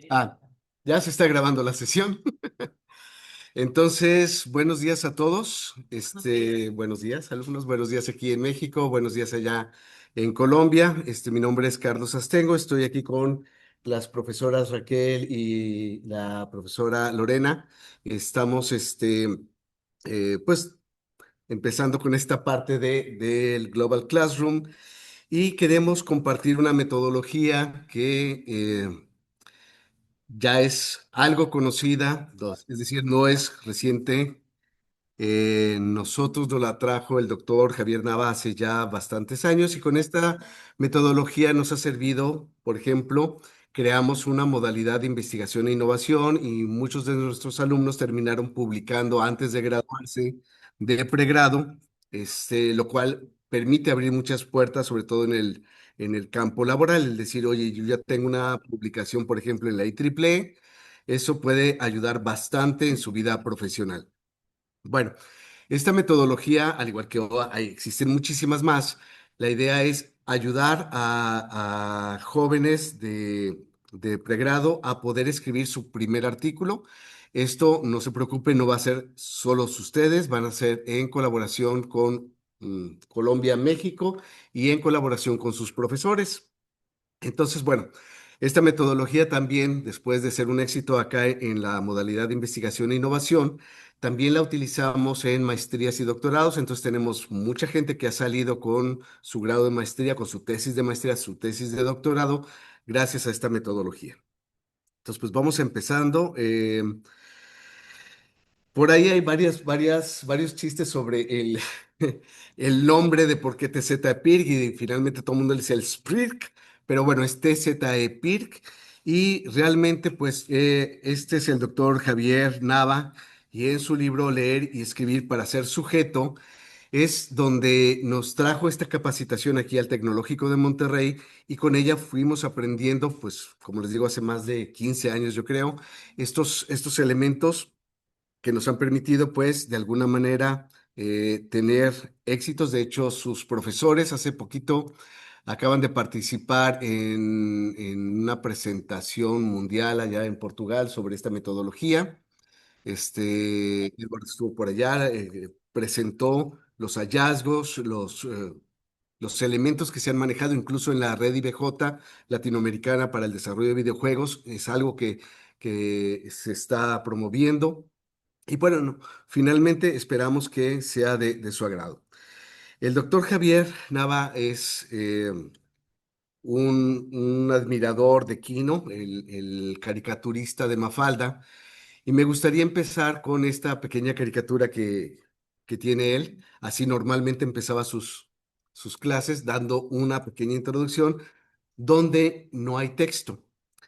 Ah, ya se está grabando la sesión. Entonces, buenos días a todos. Buenos días, alumnos. Buenos días aquí en México. Buenos días allá en Colombia. Mi nombre es Carlos Astengo. Estoy aquí con las profesoras Raquel y la profesora Lorena. Estamos, pues, empezando con esta parte del Global Classroom y queremos compartir una metodología que ya es algo conocida, es decir, no es reciente. Nosotros nos la trajo el doctor Javier Nava hace ya bastantes años y con esta metodología nos ha servido, por ejemplo, creamos una modalidad de investigación e innovación y muchos de nuestros alumnos terminaron publicando antes de graduarse de pregrado, lo cual permite abrir muchas puertas, sobre todo en el campo laboral, el decir, oye, yo ya tengo una publicación, por ejemplo, en la IEEE, eso puede ayudar bastante en su vida profesional. Bueno, esta metodología, al igual que existen muchísimas más, la idea es ayudar a jóvenes de pregrado a poder escribir su primer artículo. Esto, no se preocupe, no va a ser solos ustedes, van a ser en colaboración con Colombia, México y en colaboración con sus profesores. Entonces, bueno, esta metodología también, después de ser un éxito acá en la modalidad de investigación e innovación, también la utilizamos en maestrías y doctorados. Entonces tenemos mucha gente que ha salido con su grado de maestría, con su tesis de maestría, su tesis de doctorado, gracias a esta metodología. Entonces, pues vamos empezando. Por ahí hay varios chistes sobre el nombre de por qué TZ-EPIRC y finalmente todo el mundo le dice el SPRIRC, pero bueno, es TZ-EPIRC y realmente pues este es el doctor Javier Nava y en su libro Leer y Escribir para ser sujeto es donde nos trajo esta capacitación aquí al Tecnológico de Monterrey y con ella fuimos aprendiendo pues como les digo hace más de 15 años yo creo estos elementos que nos han permitido, pues, de alguna manera tener éxitos. De hecho, sus profesores hace poquito acaban de participar en una presentación mundial allá en Portugal sobre esta metodología. Edward estuvo por allá, presentó los hallazgos, los elementos que se han manejado incluso en la red IBJ latinoamericana para el desarrollo de videojuegos. Es algo que se está promoviendo. Y bueno, finalmente esperamos que sea de su agrado. El doctor Javier Nava es un admirador de Quino, el caricaturista de Mafalda, y me gustaría empezar con esta pequeña caricatura que tiene él. Así normalmente empezaba sus clases dando una pequeña introducción donde no hay texto.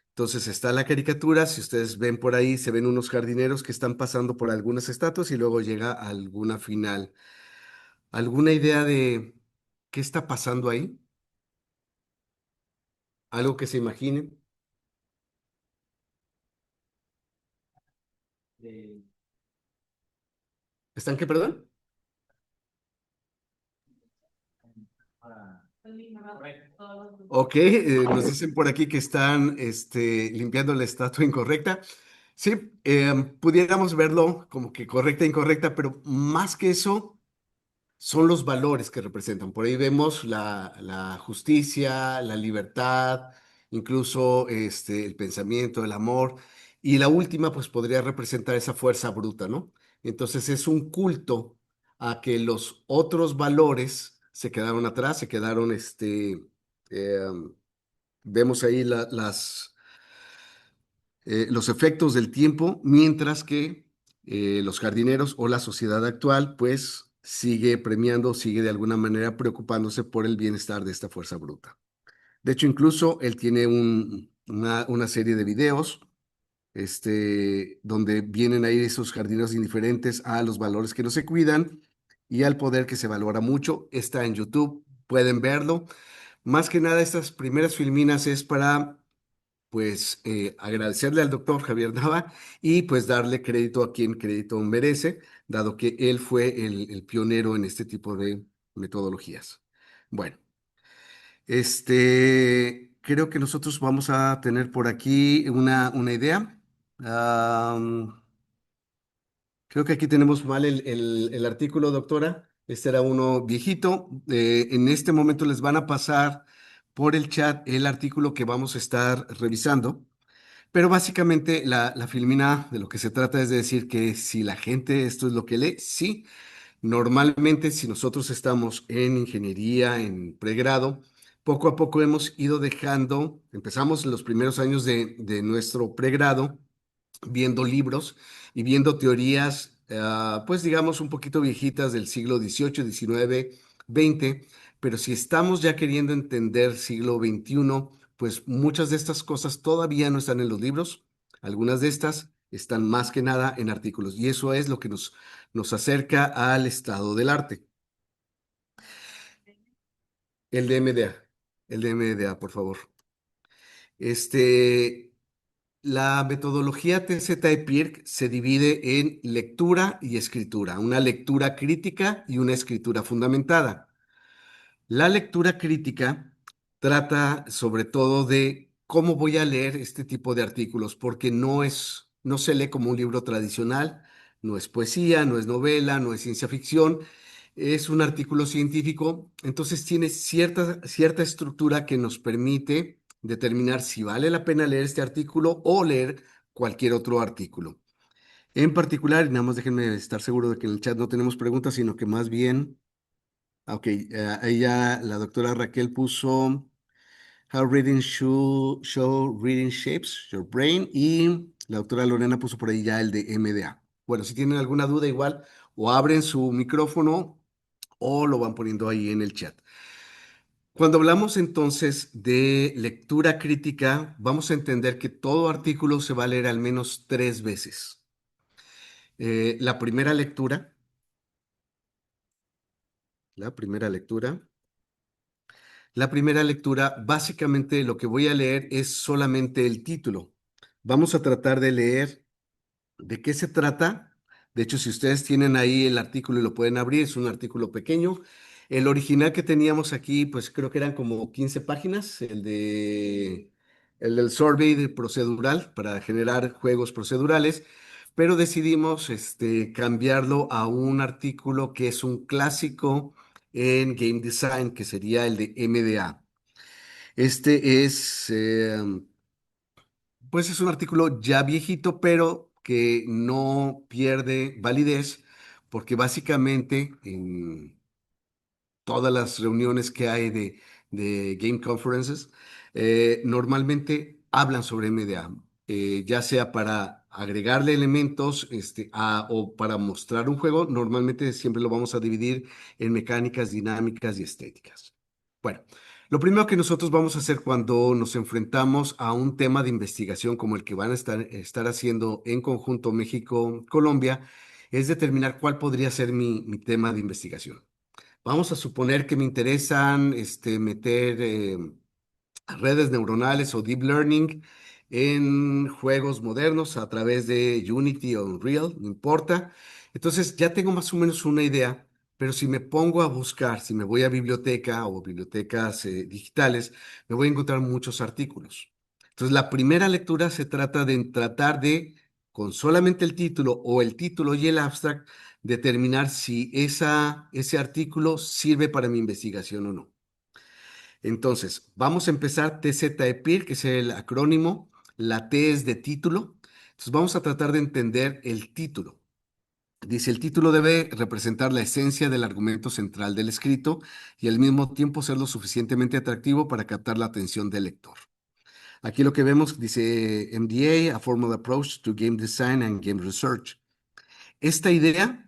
Entonces está la caricatura, si ustedes ven por ahí, se ven unos jardineros que están pasando por algunas estatuas y luego llega alguna final. ¿Alguna idea de qué está pasando ahí? ¿Algo que se imaginen? ¿Están qué, perdón? Ok, nos dicen por aquí que están limpiando la estatua incorrecta. Sí, pudiéramos verlo como que correcta, incorrecta, pero más que eso son los valores que representan. Por ahí vemos la justicia, la libertad, incluso el pensamiento, el amor. Y la última, pues podría representar esa fuerza bruta, ¿no? Entonces es un culto a que los otros valores se quedaron atrás, se quedaron, eh, vemos ahí los efectos del tiempo, mientras que los jardineros o la sociedad actual, pues sigue premiando, sigue de alguna manera preocupándose por el bienestar de esta fuerza bruta. De hecho, incluso él tiene una serie de videos, donde vienen ahí esos jardineros indiferentes a los valores que no se cuidan y al poder que se valora mucho. Está en YouTube, pueden verlo. Más que nada, estas primeras filminas es para pues agradecerle al doctor Javier Nava y pues darle crédito a quien crédito merece, dado que él fue el pionero en este tipo de metodologías. Bueno, creo que nosotros vamos a tener por aquí una idea. Am, Creo que aquí tenemos mal el artículo, doctora. Este era uno viejito. En este momento les van a pasar por el chat el artículo que vamos a estar revisando. Pero básicamente la filmina de lo que se trata es de decir que si la gente esto es lo que lee, sí. Normalmente, si nosotros estamos en ingeniería, en pregrado, poco a poco hemos ido dejando, empezamos en los primeros años de nuestro pregrado viendo libros y viendo teorías, pues digamos, un poquito viejitas del siglo XVIII, XIX, XX, pero si estamos ya queriendo entender siglo XXI, pues muchas de estas cosas todavía no están en los libros, algunas de estas están más que nada en artículos, y eso es lo que nos acerca al estado del arte. El DMDA, el DMDA, por favor. Este, La metodología TZ-IPIRC se divide en lectura y escritura, una lectura crítica y una escritura fundamentada. La lectura crítica trata sobre todo de cómo voy a leer este tipo de artículos, porque no se lee como un libro tradicional, no es poesía, no es novela, no es ciencia ficción, es un artículo científico, entonces tiene cierta estructura que nos permite determinar si vale la pena leer este artículo o leer cualquier otro artículo. En particular, y nada más déjenme estar seguro de que en el chat no tenemos preguntas, sino que más bien ok, ahí ya la doctora Raquel puso How Reading Show Reading Shapes Your Brain y la doctora Lorena puso por ahí ya el de MDA. Bueno, si tienen alguna duda igual, o abren su micrófono o lo van poniendo ahí en el chat. Cuando hablamos entonces de lectura crítica, vamos a entender que todo artículo se va a leer al menos 3 veces. La primera lectura, la primera lectura. La primera lectura, básicamente lo que voy a leer es solamente el título. Vamos a tratar de leer de qué se trata. De hecho, si ustedes tienen ahí el artículo y lo pueden abrir, es un artículo pequeño. El original que teníamos aquí, pues creo que eran como 15 páginas, el del survey procedural para generar juegos procedurales, pero decidimos cambiarlo a un artículo que es un clásico en game design, que sería el de MDA. Este es, pues es un artículo ya viejito, pero que no pierde validez, porque básicamente en todas las reuniones que hay de Game Conferences, normalmente hablan sobre MDA, ya sea para agregarle elementos o para mostrar un juego, normalmente siempre lo vamos a dividir en mecánicas, dinámicas y estéticas. Bueno, lo primero que nosotros vamos a hacer cuando nos enfrentamos a un tema de investigación como el que van a estar haciendo en conjunto México-Colombia es determinar cuál podría ser mi tema de investigación. Vamos a suponer que me interesan meter redes neuronales o deep learning en juegos modernos a través de Unity o Unreal, no importa. Entonces ya tengo más o menos una idea, pero si me pongo a buscar, si me voy a biblioteca o bibliotecas digitales, me voy a encontrar muchos artículos. Entonces la primera lectura se trata de tratar de, con solamente el título o el título y el abstract, determinar si ese artículo sirve para mi investigación o no. Entonces, vamos a empezar TZ-EPIR, que es el acrónimo. La T es de título. Entonces, vamos a tratar de entender el título. Dice, el título debe representar la esencia del argumento central del escrito y al mismo tiempo ser lo suficientemente atractivo para captar la atención del lector. Aquí lo que vemos dice MDA, a Formal Approach to Game Design and Game Research. Esta idea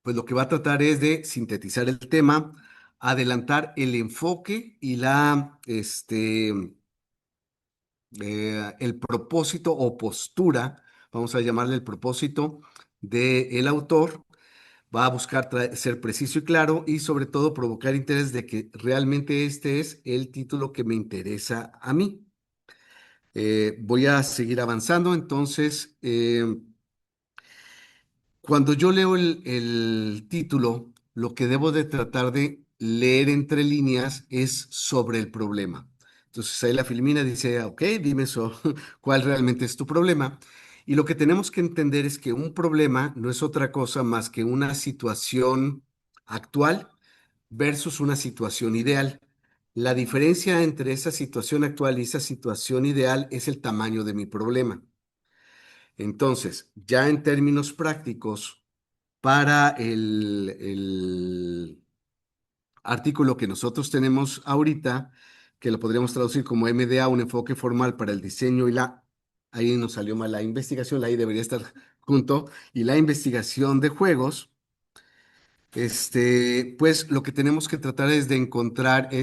pues lo que va a tratar es de sintetizar el tema, adelantar el enfoque y el propósito o postura, vamos a llamarle el propósito del autor. Va a buscar ser preciso y claro y sobre todo provocar interés de que realmente este es el título que me interesa a mí. Voy a seguir avanzando, entonces, cuando yo leo el título, lo que debo de tratar de leer entre líneas es sobre el problema. Entonces ahí la Filmina dice, ok, dime eso, cuál realmente es tu problema. Y lo que tenemos que entender es que un problema no es otra cosa más que una situación actual versus una situación ideal. La diferencia entre esa situación actual y esa situación ideal es el tamaño de mi problema. Entonces, ya en términos prácticos, para el artículo que nosotros tenemos ahorita, que lo podríamos traducir como MDA, un enfoque formal para el diseño y ahí nos salió mal la investigación, la I debería estar junto, y la investigación de juegos, pues lo que tenemos que tratar es de encontrar e-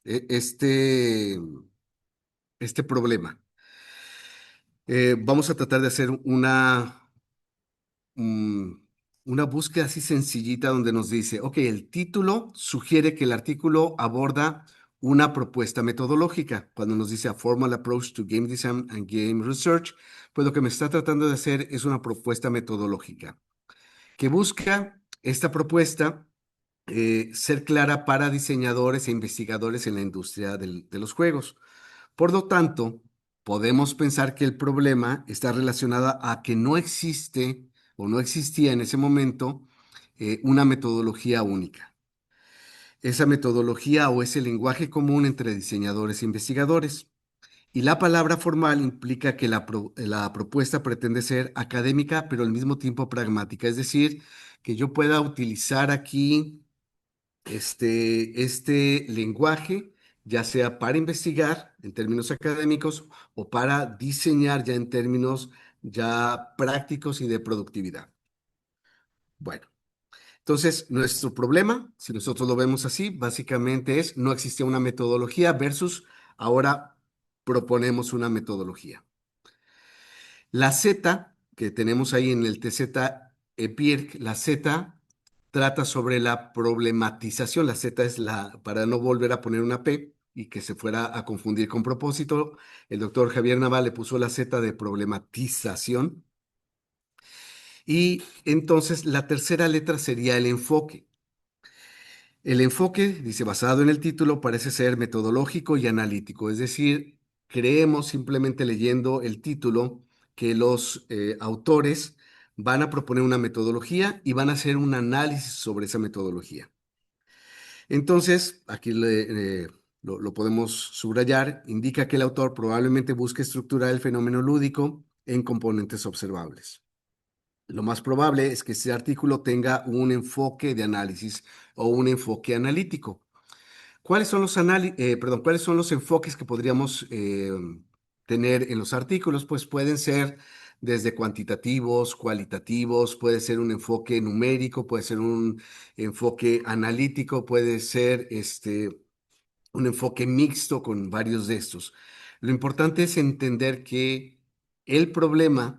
este, este problema. Vamos a tratar de hacer mm, una búsqueda así sencillita donde nos dice, ok, el título sugiere que el artículo aborda una propuesta metodológica. Cuando nos dice a formal approach to game design and game research, pues lo que me está tratando de hacer es una propuesta metodológica que busca esta propuesta ser clara para diseñadores e investigadores en la industria de los juegos. Por lo tanto, podemos pensar que el problema está relacionado a que no existe o no existía en ese momento una metodología única. Esa metodología o ese lenguaje común entre diseñadores e investigadores. Y la palabra formal implica que la propuesta pretende ser académica, pero al mismo tiempo pragmática. Es decir, que yo pueda utilizar aquí este lenguaje, ya sea para investigar en términos académicos o para diseñar ya en términos ya prácticos y de productividad. Bueno, entonces nuestro problema, si nosotros lo vemos así, básicamente es no existe una metodología versus ahora proponemos una metodología. La Z que tenemos ahí en el TZ EPIRC, la Z trata sobre la problematización. La Z es para no volver a poner una P y que se fuera a confundir con propósito, el doctor Javier Naval le puso la Z de problematización. Y entonces la tercera letra sería el enfoque. El enfoque, dice, basado en el título, parece ser metodológico y analítico, es decir, creemos simplemente leyendo el título que los autores van a proponer una metodología y van a hacer un análisis sobre esa metodología. Entonces, aquí lo podemos subrayar, indica que el autor probablemente busque estructurar el fenómeno lúdico en componentes observables. Lo más probable es que este artículo tenga un enfoque de análisis o un enfoque analítico. ¿Cuáles son los enfoques que podríamos tener en los artículos? Pues pueden ser desde cuantitativos, cualitativos, puede ser un enfoque numérico, puede ser un enfoque analítico, puede ser un enfoque mixto con varios de estos. Lo importante es entender que el problema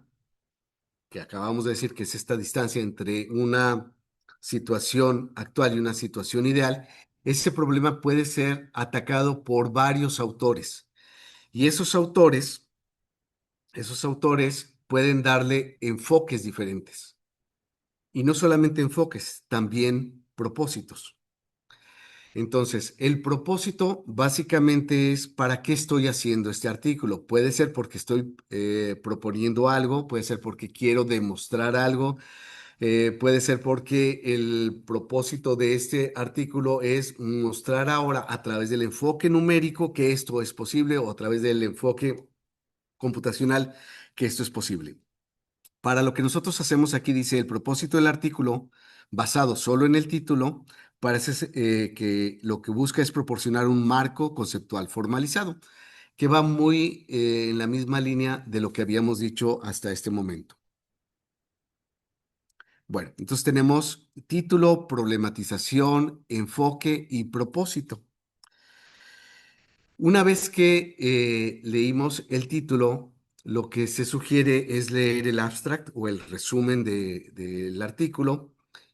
que acabamos de decir, que es esta distancia entre una situación actual y una situación ideal, ese problema puede ser atacado por varios autores. Y esos autores pueden darle enfoques diferentes. Y no solamente enfoques, también propósitos. Entonces, el propósito básicamente es para qué estoy haciendo este artículo. Puede ser porque estoy proponiendo algo, puede ser porque quiero demostrar algo, puede ser porque el propósito de este artículo es mostrar ahora a través del enfoque numérico que esto es posible o a través del enfoque computacional que esto es posible. Para lo que nosotros hacemos aquí, dice el propósito del artículo, basado solo en el título, parece que lo que busca es proporcionar un marco conceptual formalizado, que va muy en la misma línea de lo que habíamos dicho hasta este momento. Bueno, entonces tenemos título, problematización, enfoque y propósito. Una vez que leímos el título, lo que se sugiere es leer el abstract o el resumen del artículo.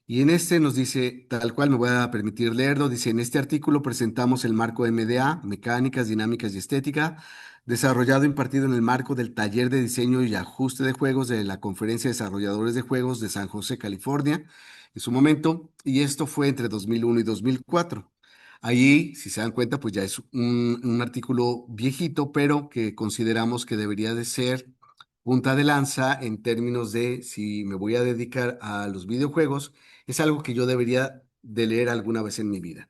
Y en este nos dice, tal cual me voy a permitir leerlo, dice, en este artículo presentamos el marco MDA, Mecánicas, Dinámicas y Estética, desarrollado e impartido en el marco del taller de diseño y ajuste de juegos de la Conferencia de Desarrolladores de Juegos de San José, California, en su momento, y esto fue entre 2001 y 2004. Ahí, si se dan cuenta, pues ya es un artículo viejito, pero que consideramos que debería de ser punta de lanza en términos de si me voy a dedicar a los videojuegos, es algo que yo debería de leer alguna vez en mi vida.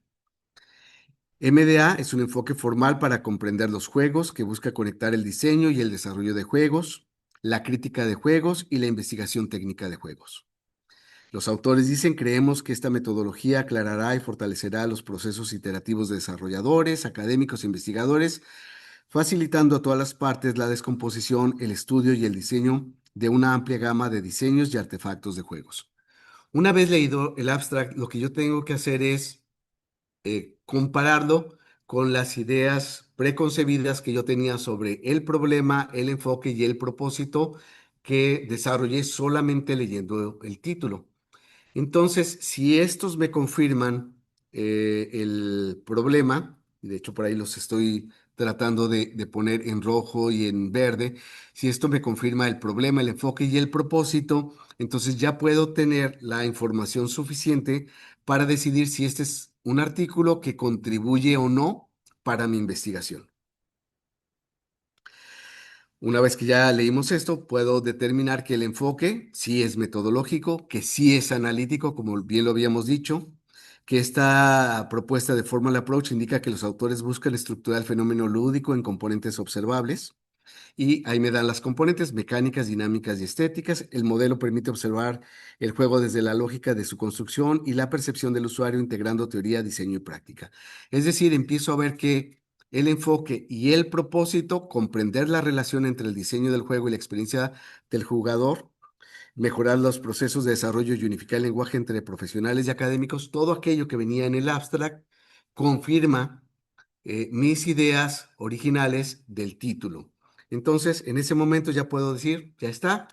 MDA es un enfoque formal para comprender los juegos que busca conectar el diseño y el desarrollo de juegos, la crítica de juegos y la investigación técnica de juegos. Los autores dicen, creemos que esta metodología aclarará y fortalecerá los procesos iterativos de desarrolladores, académicos e investigadores, facilitando a todas las partes la descomposición, el estudio y el diseño de una amplia gama de diseños y artefactos de juegos. Una vez leído el abstract, lo que yo tengo que hacer es compararlo con las ideas preconcebidas que yo tenía sobre el problema, el enfoque y el propósito que desarrollé solamente leyendo el título. Entonces, si estos me confirman el problema, y de hecho por ahí los estoy tratando de poner en rojo y en verde, si esto me confirma el problema, el enfoque y el propósito, entonces ya puedo tener la información suficiente para decidir si este es un artículo que contribuye o no para mi investigación. Una vez que ya leímos esto, puedo determinar que el enfoque sí es metodológico, que sí es analítico, como bien lo habíamos dicho, que esta propuesta de Formal Approach indica que los autores buscan estructurar el fenómeno lúdico en componentes observables, y ahí me dan las componentes mecánicas, dinámicas y estéticas. El modelo permite observar el juego desde la lógica de su construcción y la percepción del usuario, integrando teoría, diseño y práctica. Es decir, empiezo a ver que el enfoque y el propósito, comprender la relación entre el diseño del juego y la experiencia del jugador, mejorar los procesos de desarrollo y unificar el lenguaje entre profesionales y académicos, todo aquello que venía en el abstract confirma mis ideas originales del título. Entonces, en ese momento ya puedo decir, ya está,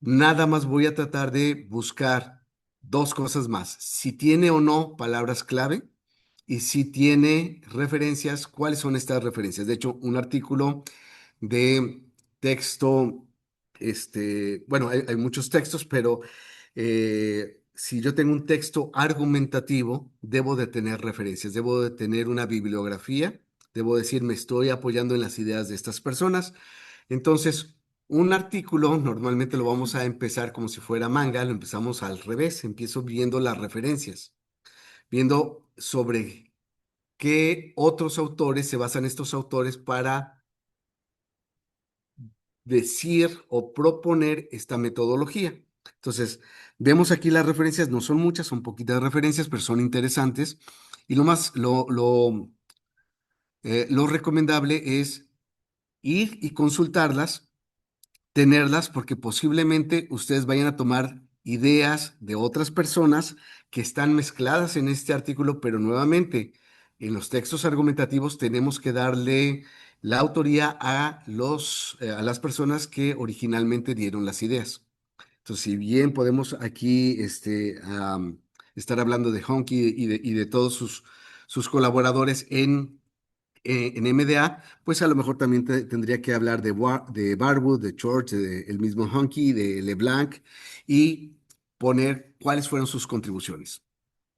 nada más voy a tratar de buscar dos cosas más, si tiene o no palabras clave y si tiene referencias, cuáles son estas referencias. De hecho, un artículo de texto, bueno, hay muchos textos, pero si yo tengo un texto argumentativo, debo de tener referencias, debo de tener una bibliografía, debo decir, me estoy apoyando en las ideas de estas personas. Entonces, un artículo normalmente lo vamos a empezar como si fuera manga, lo empezamos al revés, empiezo viendo las referencias, viendo sobre qué otros autores se basan estos autores para decir o proponer esta metodología. Entonces, vemos aquí las referencias, no son muchas, son poquitas referencias, pero son interesantes. Y lo recomendable es ir y consultarlas, tenerlas, porque posiblemente ustedes vayan a tomar ideas de otras personas que están mezcladas en este artículo, pero nuevamente, en los textos argumentativos tenemos que darle la autoría a las personas que originalmente dieron las ideas. Entonces, si bien podemos aquí estar hablando de Honky y de todos sus colaboradores en MDA, pues a lo mejor también tendría que hablar de Barwood, de George, el mismo Honky, de LeBlanc y poner cuáles fueron sus contribuciones.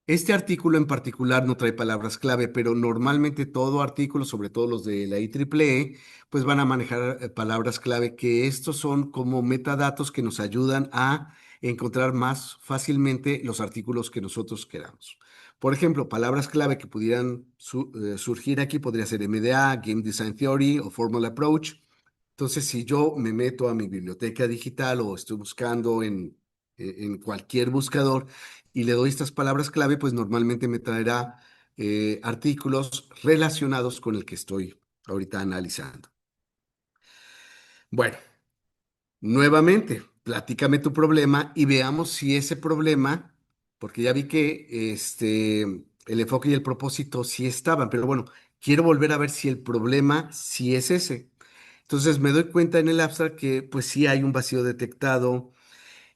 Este artículo en particular no trae palabras clave, pero normalmente todo artículo, sobre todo los de la IEEE, pues van a manejar palabras clave, que estos son como metadatos que nos ayudan a encontrar más fácilmente los artículos que nosotros queramos. Por ejemplo, palabras clave que pudieran surgir aquí podría ser MDA, Game Design Theory o Formal Approach. Entonces, si yo me meto a mi biblioteca digital o estoy buscando en cualquier buscador y le doy estas palabras clave, pues normalmente me traerá artículos relacionados con el que estoy ahorita analizando. Bueno, nuevamente, platícame tu problema y veamos si ese problema, porque ya vi que el enfoque y el propósito sí estaban, pero bueno, quiero volver a ver si el problema sí es ese. Entonces me doy cuenta en el abstract que pues sí hay un vacío detectado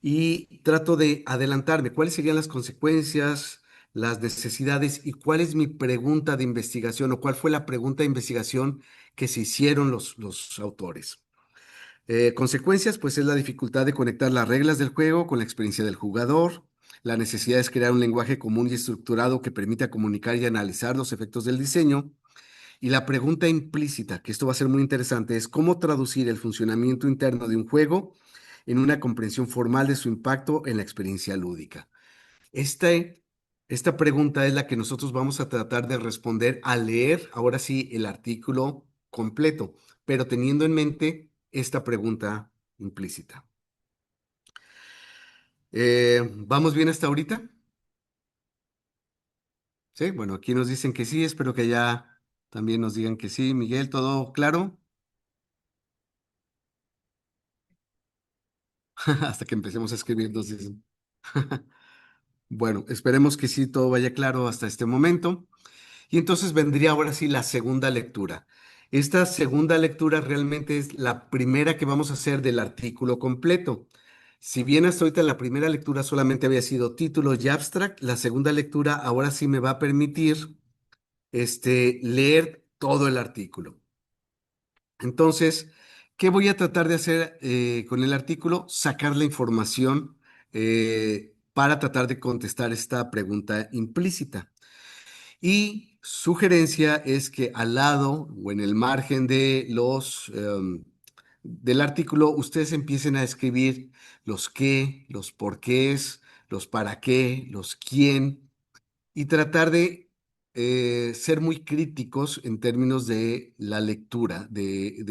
y trato de adelantarme. ¿Cuáles serían las consecuencias, las necesidades y cuál es mi pregunta de investigación o cuál fue la pregunta de investigación que se hicieron los autores? Consecuencias, pues es la dificultad de conectar las reglas del juego con la experiencia del jugador, La necesidad es crear un lenguaje común y estructurado que permita comunicar y analizar los efectos del diseño. Y la pregunta implícita, que esto va a ser muy interesante, es cómo traducir el funcionamiento interno de un juego en una comprensión formal de su impacto en la experiencia lúdica. Este, esta pregunta es la que nosotros vamos a tratar de responder al leer, ahora sí, el artículo completo, pero teniendo en mente esta pregunta implícita. ¿Vamos bien hasta ahorita? Sí, bueno, aquí nos dicen que sí, espero que ya también nos digan que sí. Miguel, ¿todo claro? Hasta que empecemos a escribir, nos dicen. Bueno, esperemos que sí todo vaya claro hasta este momento. Y entonces vendría ahora sí la segunda lectura. Esta segunda lectura realmente es la primera que vamos a hacer del artículo completo. Si bien hasta ahorita la primera lectura solamente había sido título y abstract, la segunda lectura ahora sí me va a permitir leer todo el artículo. Entonces, ¿qué voy a tratar de hacer con el artículo? Sacar la información para tratar de contestar esta pregunta implícita. Y sugerencia es que al lado o en el margen de del artículo, ustedes empiecen a escribir los qué, los porqués, los para qué, los quién, y tratar de ser muy críticos en términos de la lectura de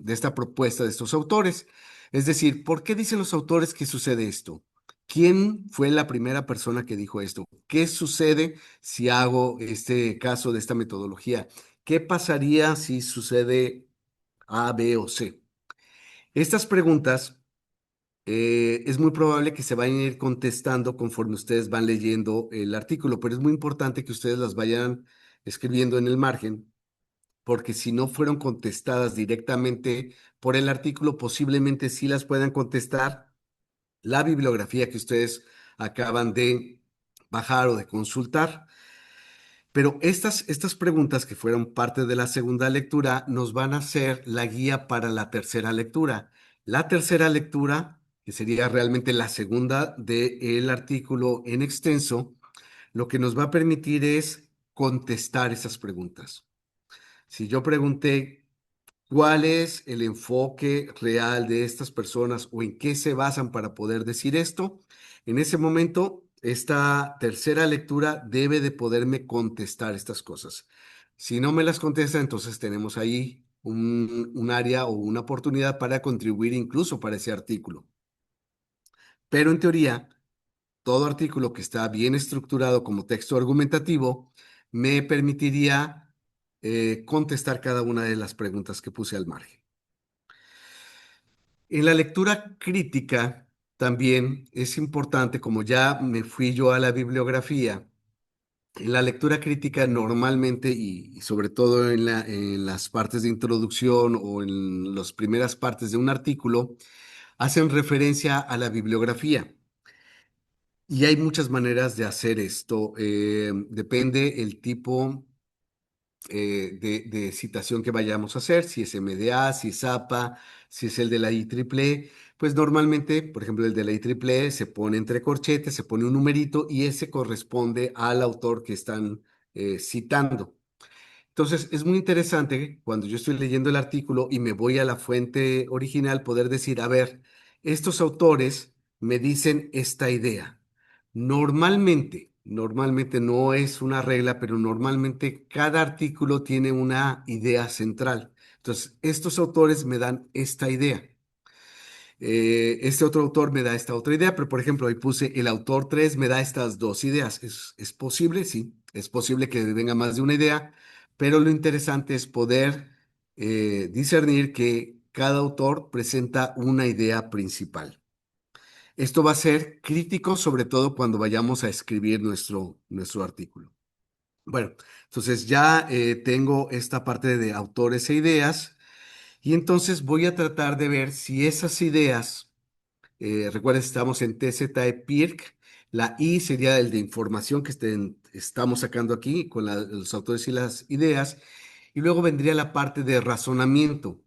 esta propuesta de estos autores. Es decir, ¿por qué dicen los autores que sucede esto? ¿Quién fue la primera persona que dijo esto? ¿Qué sucede si hago este caso de esta metodología? ¿Qué pasaría si sucede A, B o C? Estas preguntas es muy probable que se vayan a ir contestando conforme ustedes van leyendo el artículo, pero es muy importante que ustedes las vayan escribiendo en el margen, porque si no fueron contestadas directamente por el artículo, posiblemente sí las puedan contestar la bibliografía que ustedes acaban de bajar o de consultar. Pero estas preguntas que fueron parte de la segunda lectura nos van a ser la guía para la tercera lectura. La tercera lectura, que sería realmente la segunda del artículo en extenso, lo que nos va a permitir es contestar esas preguntas. Si yo pregunté cuál es el enfoque real de estas personas o en qué se basan para poder decir esto, en ese momento, esta tercera lectura debe de poderme contestar estas cosas. Si no me las contesta, entonces tenemos ahí un área o una oportunidad para contribuir incluso para ese artículo. Pero en teoría, todo artículo que está bien estructurado como texto argumentativo me permitiría contestar cada una de las preguntas que puse al margen. En la lectura crítica también es importante, como ya me fui yo a la bibliografía, en la lectura crítica normalmente y sobre todo en las partes de introducción o en las primeras partes de un artículo, hacen referencia a la bibliografía. Y hay muchas maneras de hacer esto. Depende el tipo de citación que vayamos a hacer, si es MDA, si es APA, si es el de la IEEE, pues normalmente, por ejemplo, el de la IEEE se pone entre corchetes, se pone un numerito y ese corresponde al autor que están citando. Entonces, es muy interesante cuando yo estoy leyendo el artículo y me voy a la fuente original poder decir, a ver, estos autores me dicen esta idea. Normalmente no es una regla, pero normalmente cada artículo tiene una idea central. Entonces, estos autores me dan esta idea. Este otro autor me da esta otra idea, pero por ejemplo, ahí puse el autor 3 me da estas dos ideas. ¿Es posible? Sí, es posible que venga más de una idea, pero lo interesante es poder discernir que cada autor presenta una idea principal. Esto va a ser crítico, sobre todo cuando vayamos a escribir nuestro artículo. Bueno, entonces ya tengo esta parte de autores e ideas y entonces voy a tratar de ver si esas ideas recuerden, estamos en TZE-PIRC. La I sería el de información que estamos sacando aquí con los autores y las ideas. Y luego vendría la parte de razonamiento.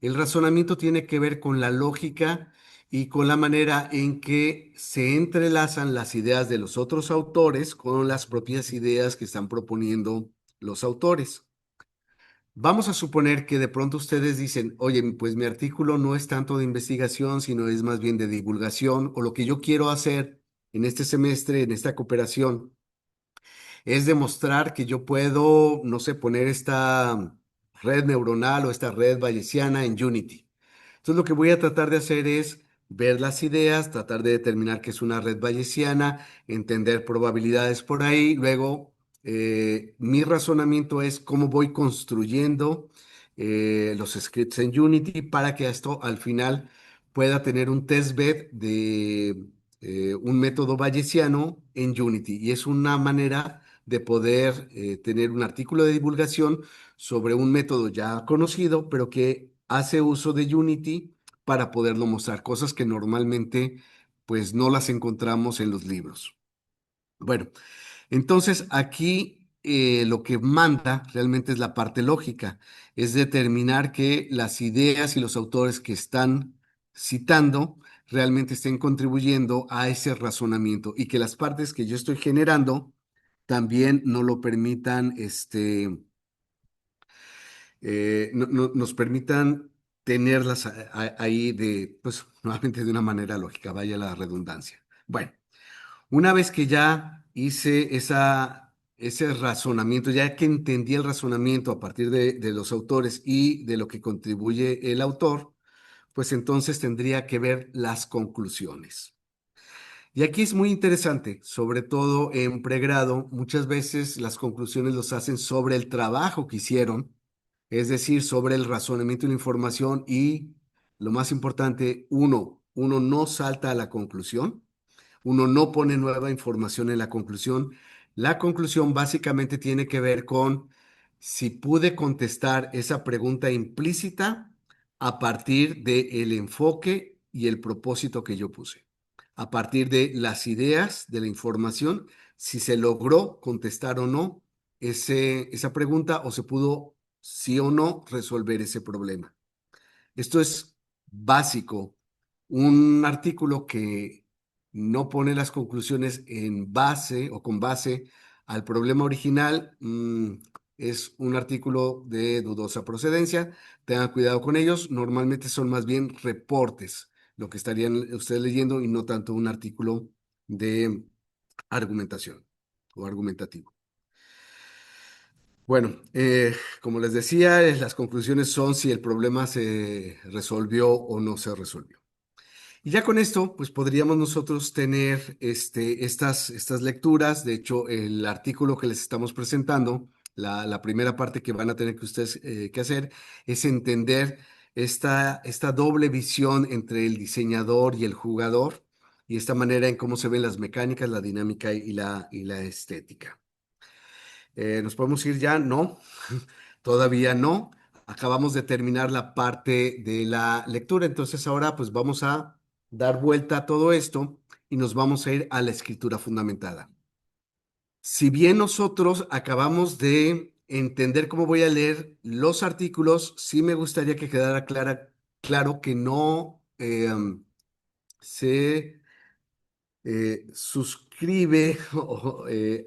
El razonamiento tiene que ver con la lógica y con la manera en que se entrelazan las ideas de los otros autores con las propias ideas que están proponiendo los autores. Vamos a suponer que de pronto ustedes dicen, oye, pues mi artículo no es tanto de investigación, sino es más bien de divulgación, o lo que yo quiero hacer en este semestre, en esta cooperación, es demostrar que yo puedo, no sé, poner esta red neuronal o esta red bayesiana en Unity. Entonces lo que voy a tratar de hacer es ver las ideas, tratar de determinar qué es una red bayesiana, entender probabilidades por ahí. Luego, mi razonamiento es cómo voy construyendo los scripts en Unity para que esto al final pueda tener un testbed de un método bayesiano en Unity. Y es una manera de poder tener un artículo de divulgación sobre un método ya conocido, pero que hace uso de Unity para poderlo mostrar, cosas que normalmente pues no las encontramos en los libros. Bueno, entonces aquí lo que manda realmente es la parte lógica, es determinar que las ideas y los autores que están citando realmente estén contribuyendo a ese razonamiento y que las partes que yo estoy generando también no lo permitan, nos permitan tenerlas ahí de, pues, nuevamente de una manera lógica, vaya la redundancia. Bueno, una vez que ya hice ese razonamiento, ya que entendí el razonamiento a partir de los autores y de lo que contribuye el autor, pues entonces tendría que ver las conclusiones. Y aquí es muy interesante, sobre todo en pregrado, muchas veces las conclusiones los hacen sobre el trabajo que hicieron, es decir, sobre el razonamiento de la información y lo más importante, uno no salta a la conclusión, uno no pone nueva información en la conclusión. La conclusión básicamente tiene que ver con si pude contestar esa pregunta implícita a partir del enfoque y el propósito que yo puse. A partir de las ideas, de la información, si se logró contestar o no esa pregunta o se pudo, sí o no, resolver ese problema. Esto es básico. Un artículo que no pone las conclusiones en base o con base al problema original, es un artículo de dudosa procedencia. Tengan cuidado con ellos. Normalmente son más bien reportes, lo que estarían ustedes leyendo y no tanto un artículo de argumentación o argumentativo. Bueno, como les decía, las conclusiones son si el problema se resolvió o no se resolvió. Y ya con esto, pues podríamos nosotros tener estas lecturas. De hecho, el artículo que les estamos presentando, la primera parte que van a tener que ustedes que hacer es entender esta doble visión entre el diseñador y el jugador y esta manera en cómo se ven las mecánicas, la dinámica y la estética. ¿Nos podemos ir ya? No, todavía no. Acabamos de terminar la parte de la lectura, entonces ahora pues vamos a dar vuelta a todo esto y nos vamos a ir a la escritura fundamentada. Si bien nosotros acabamos de entender cómo voy a leer los artículos, sí me gustaría que quedara claro que no se suscribe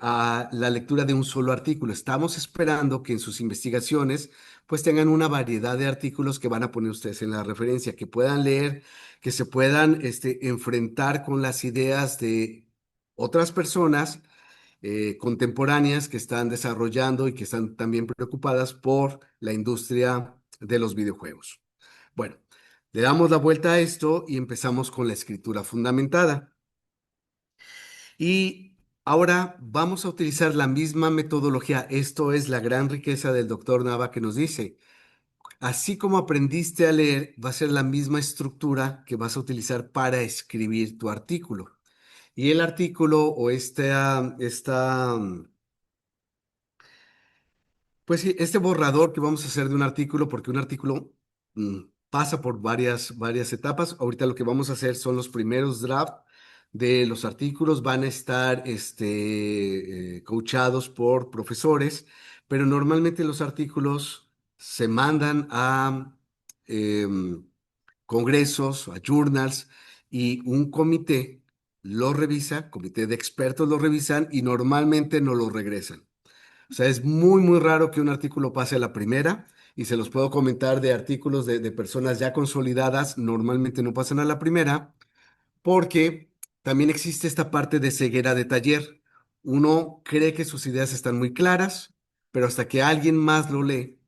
a la lectura de un solo artículo. Estamos esperando que en sus investigaciones pues tengan una variedad de artículos que van a poner ustedes en la referencia, que puedan leer, que se puedan enfrentar con las ideas de otras personas contemporáneas que están desarrollando y que están también preocupadas por la industria de los videojuegos. Bueno, le damos la vuelta a esto y empezamos con la escritura fundamentada. Y ahora vamos a utilizar la misma metodología. Esto es la gran riqueza del doctor Nava que nos dice, así como aprendiste a leer, va a ser la misma estructura que vas a utilizar para escribir tu artículo. Y el artículo o pues sí, este borrador que vamos a hacer de un artículo, porque un artículo mm, pasa por varias etapas. Ahorita lo que vamos a hacer son los primeros drafts de los artículos. Van a estar coachados por profesores, pero normalmente los artículos se mandan a em, congresos, a journals, y un comité lo revisa, comité de expertos lo revisan y normalmente no lo regresan. O sea, es muy, muy raro que un artículo pase a la primera y se los puedo comentar de artículos de personas ya consolidadas, normalmente no pasan a la primera porque también existe esta parte de ceguera de taller. Uno cree que sus ideas están muy claras, pero hasta que alguien más lo lee,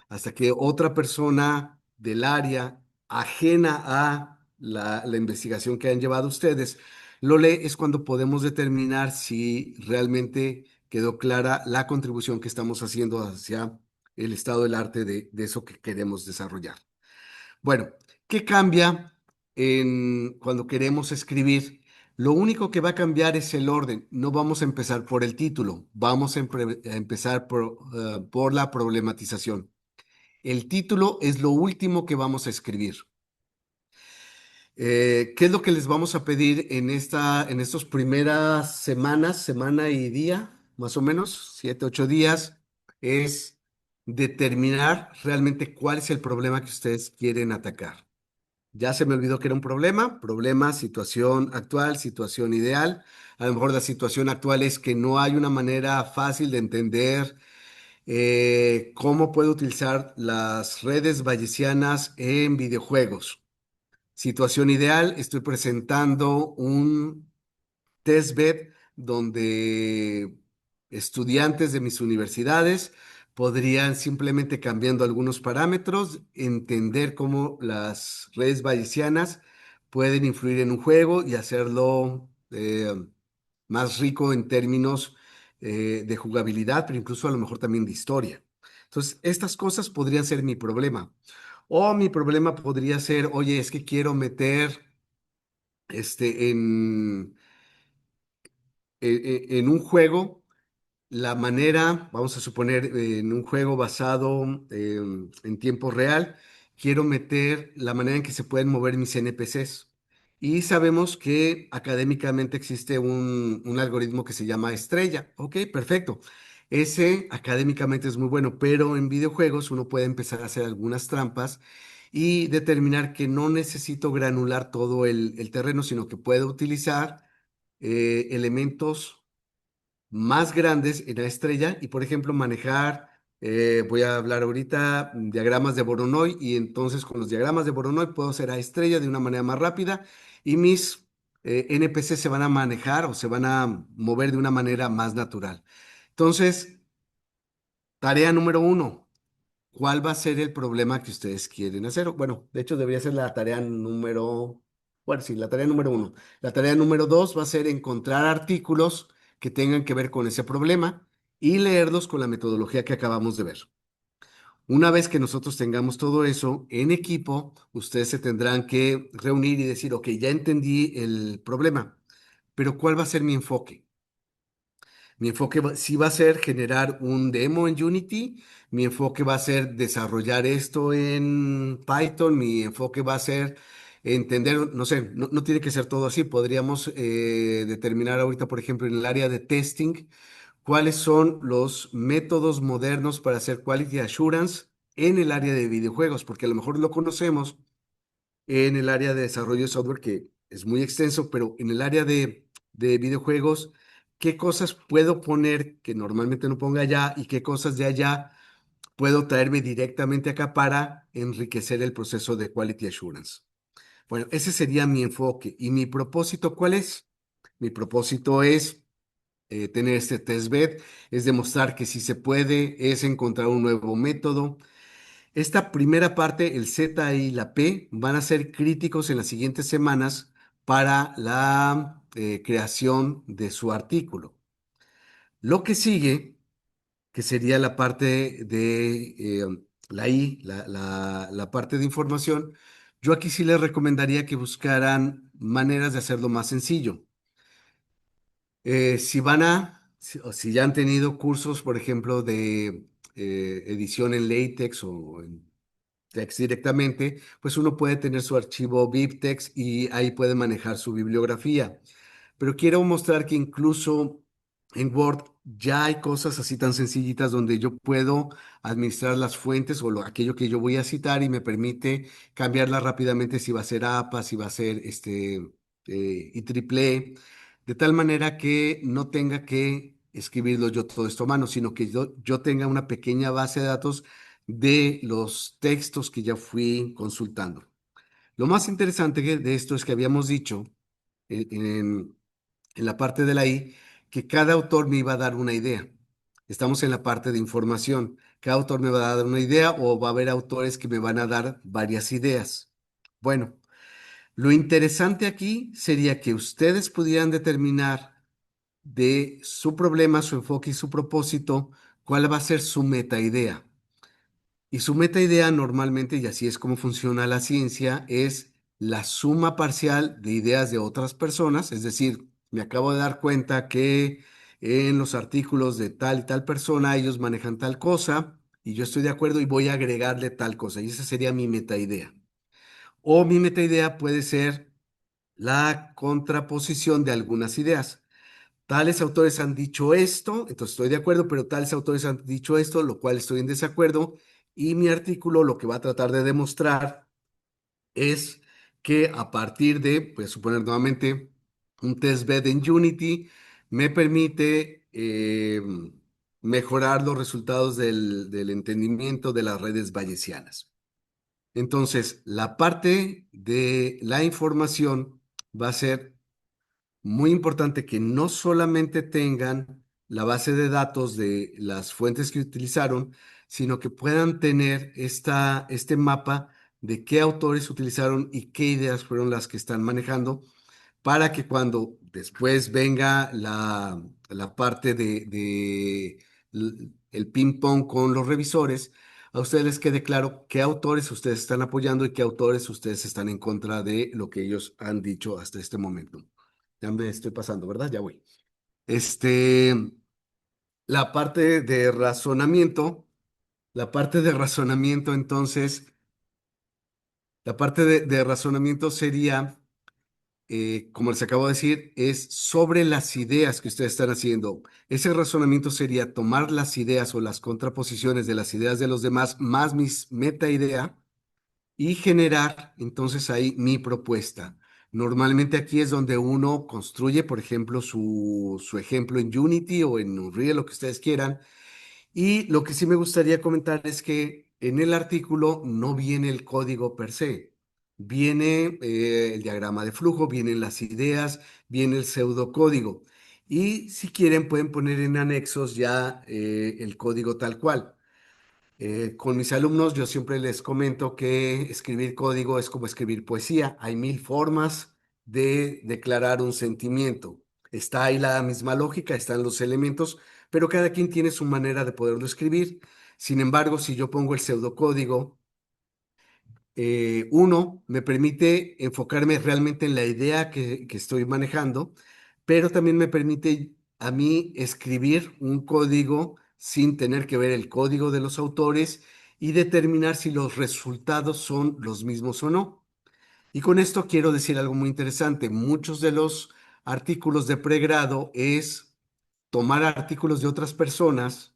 hasta que otra persona del área ajena a la investigación que han llevado ustedes lo lee, es cuando podemos determinar si realmente quedó clara la contribución que estamos haciendo hacia el estado del arte de eso que queremos desarrollar. Bueno, ¿qué cambia cuando queremos escribir? Lo único que va a cambiar es el orden. No vamos a empezar por el título, vamos a empezar por la problematización. El título es lo último que vamos a escribir. ¿Qué es lo que les vamos a pedir en estas primeras semanas, semana y día, más o menos, 7, 8 días? Es determinar realmente cuál es el problema que ustedes quieren atacar. Ya se me olvidó que era un problema, situación actual, situación ideal. A lo mejor la situación actual es que no hay una manera fácil de entender cómo puedo utilizar las redes bayesianas en videojuegos. Situación ideal, estoy presentando un testbed donde estudiantes de mis universidades podrían simplemente cambiando algunos parámetros entender cómo las redes bayesianas pueden influir en un juego y hacerlo más rico en términos de jugabilidad, pero incluso a lo mejor también de historia. Entonces, estas cosas podrían ser mi problema. O mi problema podría ser, oye, es que quiero meter en en un juego, la manera, vamos a suponer, en un juego basado en tiempo real, quiero meter la manera en que se pueden mover mis NPCs. Y sabemos que académicamente existe un algoritmo que se llama estrella. Ok, perfecto. Ese académicamente es muy bueno, pero en videojuegos uno puede empezar a hacer algunas trampas y determinar que no necesito granular todo el terreno, sino que puedo utilizar elementos más grandes en la estrella y, por ejemplo, manejar, voy a hablar ahorita, diagramas de Voronoi y entonces con los diagramas de Voronoi puedo hacer a estrella de una manera más rápida y mis NPC se van a manejar o se van a mover de una manera más natural. Entonces, tarea número 1. ¿Cuál va a ser el problema que ustedes quieren hacer? Bueno, de hecho debería ser la tarea número, bueno, sí, la tarea número 1. La tarea número 2 va a ser encontrar artículos que tengan que ver con ese problema y leerlos con la metodología que acabamos de ver. Una vez que nosotros tengamos todo eso en equipo, ustedes se tendrán que reunir y decir, ok, ya entendí el problema, pero ¿cuál va a ser mi enfoque? Mi enfoque sí va a ser generar un demo en Unity, mi enfoque va a ser desarrollar esto en Python, mi enfoque va a ser entender, no sé, no tiene que ser todo así, podríamos determinar ahorita, por ejemplo, en el área de testing, cuáles son los métodos modernos para hacer quality assurance en el área de videojuegos, porque a lo mejor lo conocemos en el área de desarrollo de software, que es muy extenso, pero en el área de videojuegos, ¿qué cosas puedo poner que normalmente no ponga allá y qué cosas de allá puedo traerme directamente acá para enriquecer el proceso de quality assurance? Bueno, ese sería mi enfoque. ¿Y mi propósito cuál es? Mi propósito es tener este testbed, es demostrar que si se puede, es encontrar un nuevo método. Esta primera parte, el Z y la P, van a ser críticos en las siguientes semanas para la creación de su artículo. Lo que sigue, que sería la parte de la I, la parte de información, yo aquí sí les recomendaría que buscaran maneras de hacerlo más sencillo. Si van o si ya han tenido cursos, por ejemplo, de edición en LaTeX o en text directamente, pues uno puede tener su archivo BibTeX y ahí puede manejar su bibliografía. Pero quiero mostrar que incluso en Word ya hay cosas así tan sencillitas donde yo puedo administrar las fuentes o aquello que yo voy a citar y me permite cambiarla rápidamente si va a ser APA, si va a ser IEEE, de tal manera que no tenga que escribirlo yo todo esto a mano, sino que yo tenga una pequeña base de datos de los textos que ya fui consultando. Lo más interesante de esto es que habíamos dicho en, en la parte de la I que cada autor me iba a dar una idea. Estamos en la parte de información. Cada autor me va a dar una idea o va a haber autores que me van a dar varias ideas. Bueno, lo interesante aquí sería que ustedes pudieran determinar de su problema, su enfoque y su propósito, cuál va a ser su meta idea. Y su meta idea normalmente, y así es como funciona la ciencia, es la suma parcial de ideas de otras personas. Es decir, me acabo de dar cuenta que en los artículos de tal y tal persona ellos manejan tal cosa y yo estoy de acuerdo y voy a agregarle tal cosa. Y esa sería mi meta idea. O mi meta idea puede ser la contraposición de algunas ideas. Tales autores han dicho esto, entonces estoy de acuerdo, pero tales autores han dicho esto, lo cual estoy en desacuerdo. Y mi artículo lo que va a tratar de demostrar es que a partir de, voy a suponer nuevamente, un test bed en Unity, me permite mejorar los resultados del entendimiento de las redes bayesianas. Entonces, la parte de la información va a ser muy importante que no solamente tengan la base de datos de las fuentes que utilizaron, sino que puedan tener este mapa de qué autores utilizaron y qué ideas fueron las que están manejando para que cuando después venga la parte el ping pong con los revisores, a ustedes les quede claro qué autores ustedes están apoyando y qué autores ustedes están en contra de lo que ellos han dicho hasta este momento. Ya me estoy pasando, ¿verdad? Ya voy. Este, la parte de razonamiento, la parte de razonamiento, entonces, la parte de razonamiento sería, como les acabo de decir, es sobre las ideas que ustedes están haciendo. Ese razonamiento sería tomar las ideas o las contraposiciones de las ideas de los demás más mis meta idea y generar entonces ahí mi propuesta. Normalmente aquí es donde uno construye, por ejemplo, su ejemplo en Unity o en Unreal, lo que ustedes quieran. Y lo que sí me gustaría comentar es que en el artículo no viene el código per se. Viene el diagrama de flujo, vienen las ideas, viene el pseudocódigo. Y si quieren pueden poner en anexos ya el código tal cual. Con mis alumnos yo siempre les comento que escribir código es como escribir poesía. Hay mil formas de declarar un sentimiento. Está ahí la misma lógica, están los elementos, pero cada quien tiene su manera de poderlo escribir. Sin embargo, si yo pongo el pseudocódigo, uno, me permite enfocarme realmente en la idea que estoy manejando, pero también me permite a mí escribir un código sin tener que ver el código de los autores y determinar si los resultados son los mismos o no. Y con esto quiero decir algo muy interesante. Muchos de los artículos de pregrado es tomar artículos de otras personas,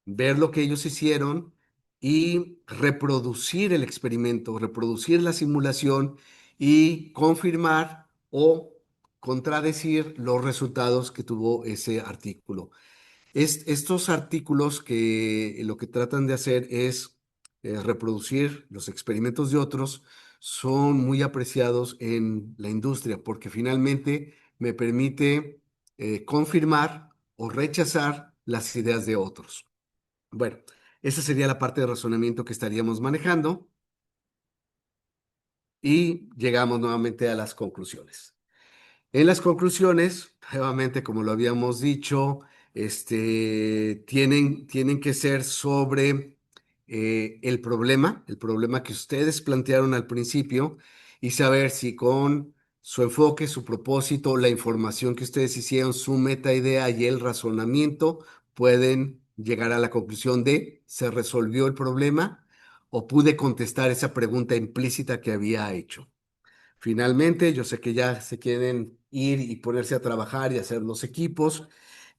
ver lo que ellos hicieron y reproducir el experimento, reproducir la simulación y confirmar o contradecir los resultados que tuvo ese artículo. Estos artículos que lo que tratan de hacer es reproducir los experimentos de otros son muy apreciados en la industria porque finalmente me permite confirmar o rechazar las ideas de otros. Bueno, esa sería la parte de razonamiento que estaríamos manejando y llegamos nuevamente a las conclusiones. En las conclusiones, nuevamente, como lo habíamos dicho, tienen que ser sobre el problema que ustedes plantearon al principio y saber si con su enfoque, su propósito, la información que ustedes hicieron, su meta idea y el razonamiento pueden llegar a la conclusión de se resolvió el problema o pude contestar esa pregunta implícita que había hecho. Finalmente, yo sé que ya se quieren ir y ponerse a trabajar y hacer los equipos.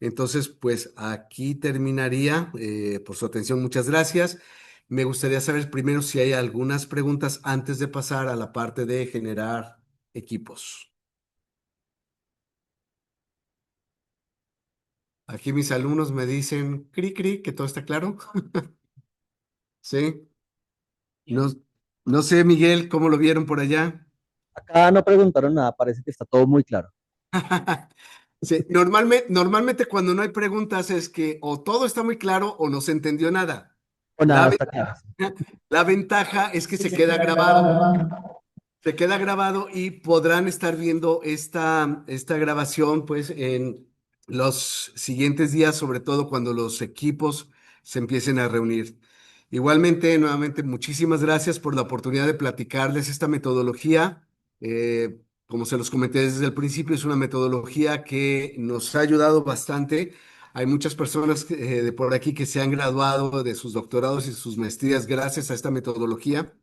Entonces, pues aquí terminaría. Por su atención, muchas gracias. Me gustaría saber primero si hay algunas preguntas antes de pasar a la parte de generar equipos. Aquí mis alumnos me dicen, cri, cri, que todo está claro. Sí. No, no sé, Miguel, ¿cómo lo vieron por allá? Acá no preguntaron nada, parece que está todo muy claro. Sí, normalmente cuando no hay preguntas es que o todo está muy claro o no se entendió nada. O La, nada ve- está claro. la ventaja es que Que se se queda queda grabado. grabado. Se queda grabado y podrán estar viendo esta grabación pues en los siguientes días, sobre todo cuando los equipos se empiecen a reunir. Igualmente, nuevamente, muchísimas gracias por la oportunidad de platicarles esta metodología. Como se los comenté desde el principio, es una metodología que nos ha ayudado bastante. Hay muchas personas de por aquí que se han graduado de sus doctorados y sus maestrías gracias a esta metodología.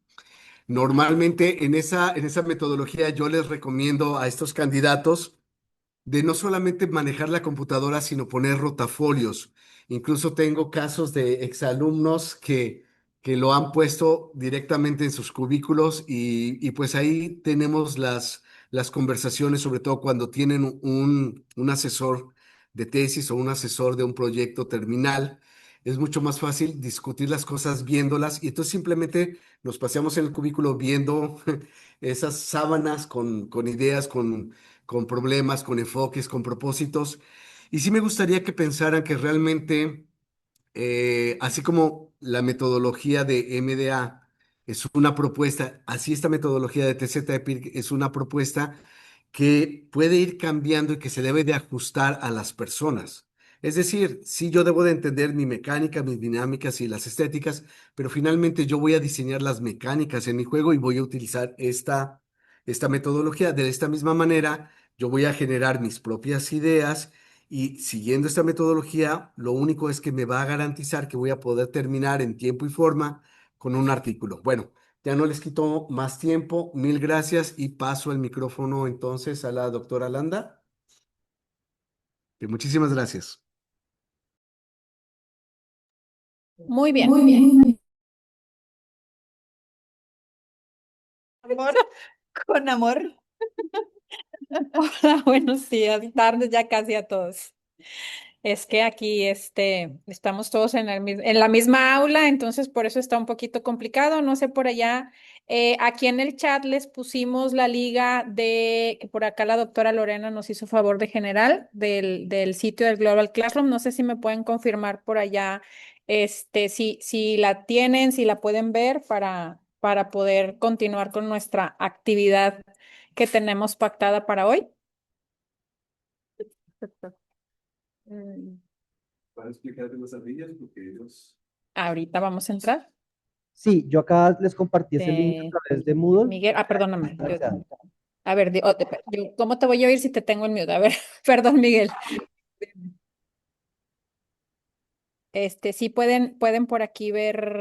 Normalmente en esa metodología yo les recomiendo a estos candidatos de no solamente manejar la computadora, sino poner rotafolios. Incluso tengo casos de exalumnos que lo han puesto directamente en sus cubículos y pues ahí tenemos las conversaciones, sobre todo cuando tienen un asesor de tesis o un asesor de un proyecto terminal. Es mucho más fácil discutir las cosas viéndolas y entonces simplemente nos paseamos en el cubículo viendo esas sábanas con ideas, con problemas, con enfoques, con propósitos. Y sí me gustaría que pensaran que realmente, así como la metodología de MDA es una propuesta, así esta metodología de TZ-EPIC es una propuesta que puede ir cambiando y que se debe de ajustar a las personas. Es decir, sí, yo debo de entender mi mecánica, mis dinámicas y las estéticas, pero finalmente yo voy a diseñar las mecánicas en mi juego y voy a utilizar esta metodología. De esta misma manera, yo voy a generar mis propias ideas y siguiendo esta metodología, lo único es que me va a garantizar que voy a poder terminar en tiempo y forma con un artículo. Bueno, ya no les quito más tiempo. Mil gracias y paso el micrófono entonces a la doctora Landa. Muchísimas gracias. Muy bien. Muy bien. Amor, con amor. Hola, buenos días, tardes ya casi a todos. Es que aquí estamos todos en la misma aula, entonces por eso está un poquito complicado. No sé por allá. Aquí en el chat les pusimos la liga que por acá la doctora Lorena nos hizo favor de general del sitio del Global Classroom. No sé si me pueden confirmar por allá, si la tienen, si la pueden ver para poder continuar con nuestra actividad que tenemos pactada para hoy. Mm, Para explicar las ardillas, porque ellos... Ahorita vamos a entrar. Sí, yo acá les compartí ese link a Eh, través de Moodle. Miguel, perdóname. Gracias. A ver, ¿cómo te voy a oír si te tengo en mute? A ver, perdón, Miguel. Sí pueden por aquí ver